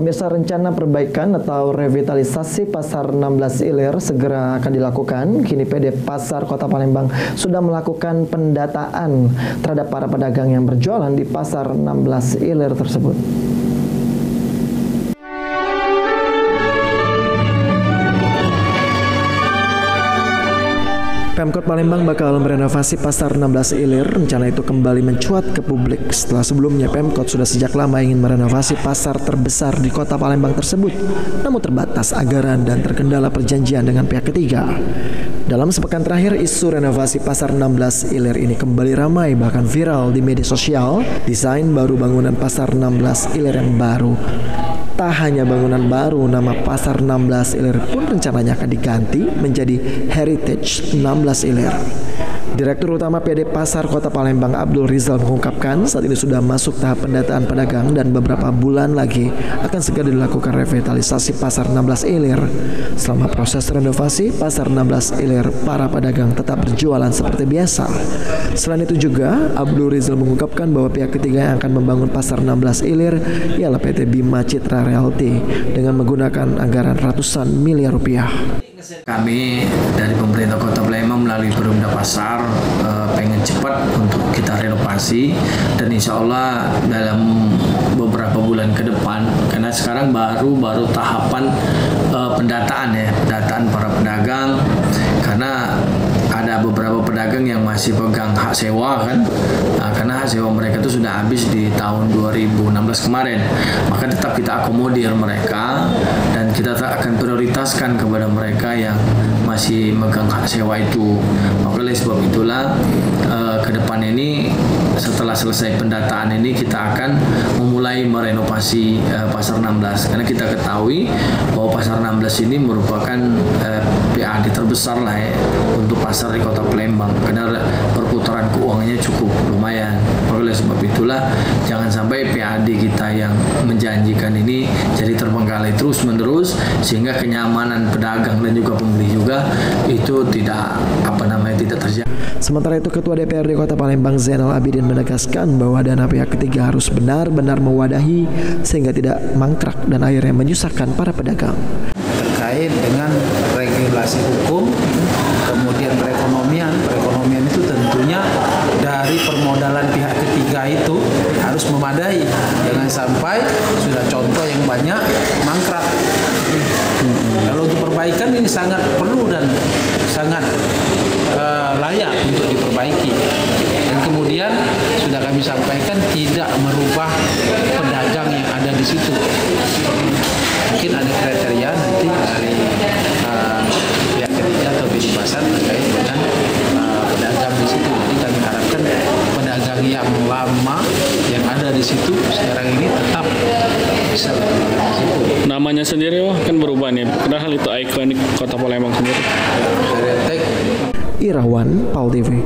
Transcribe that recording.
Pemirsa, rencana perbaikan atau revitalisasi Pasar 16 Ilir segera akan dilakukan. Kini PD Pasar Kota Palembang sudah melakukan pendataan terhadap para pedagang yang berjualan di Pasar 16 Ilir tersebut. Pemkot Palembang bakal merenovasi Pasar 16 Ilir. Rencana itu kembali mencuat ke publik setelah sebelumnya Pemkot sudah sejak lama ingin merenovasi pasar terbesar di Kota Palembang tersebut, namun terbatas anggaran dan terkendala perjanjian dengan pihak ketiga. Dalam sepekan terakhir, isu renovasi Pasar 16 Ilir ini kembali ramai, bahkan viral di media sosial. Desain baru bangunan Pasar 16 Ilir yang baru. Tak hanya bangunan baru, nama Pasar 16 Ilir pun rencananya akan diganti menjadi Heritage 16 Ilir. Direktur Utama PD Pasar Kota Palembang Abdul Rizal mengungkapkan saat ini sudah masuk tahap pendataan pedagang dan beberapa bulan lagi akan segera dilakukan revitalisasi Pasar 16 Ilir. Selama proses renovasi Pasar 16 Ilir, para pedagang tetap berjualan seperti biasa. Selain itu juga, Abdul Rizal mengungkapkan bahwa pihak ketiga yang akan membangun Pasar 16 Ilir ialah PT Bima Citra Realty dengan menggunakan anggaran ratusan miliar rupiah. Kami dari pemerintah Kota Palembang melalui Perumda Pasar pengen cepat untuk kita renovasi, dan insya Allah dalam beberapa bulan ke depan, karena sekarang baru tahapan pendataan para pedagang, karena ada beberapa pedagang yang masih pegang hak sewa kan, karena hak sewa mereka itu sudah habis di tahun 2016 kemarin, maka tetap kita akomodir mereka dan kita akan prioritaskan kepada mereka yang masih megang hak sewa itu. Maka oleh sebab itulah ke depan ini setelah selesai pendataan ini kita akan memulai merenovasi Pasar 16, karena kita ketahui bahwa Pasar 16 ini merupakan PAD terbesar lah untuk pasar di Kota Palembang, karena perputaran keuangannya cukup lumayan. Oleh sebab itulah jangan sampai PAD kita yang menjanjikan ini jadi terbengkalai terus-menerus, sehingga kenyamanan pedagang dan juga pembeli juga itu tidak terjadi. Sementara itu, Ketua DPRD Kota Palembang Zainal Abidin menegaskan bahwa dana pihak ketiga harus benar-benar mewadahi sehingga tidak mangkrak dan akhirnya menyusahkan para pedagang. Terkait dengan regulasi hukum, kemudian perekonomian itu tentunya dari permodalan pihak ketiga itu harus memadai, jangan sampai sudah contoh yang banyak mangkrak. Kalau untuk perbaikan ini sangat perlu dan sangat layak untuk diperbaiki, dan kemudian sudah kami sampaikan tidak merubah pedagang yang ada di situ. Mungkin ada kriteria nanti dari pihak ketiga atau PD Pasar terkait dengan pedagang di situ. Jadi kami harapkan pedagang yang lama yang ada di situ sekarang ini tetap bisa berada di situ. Namanya sendiri kan berubah nih, padahal itu ikonik Kota Palembang sendiri. Irawan, PAL TV.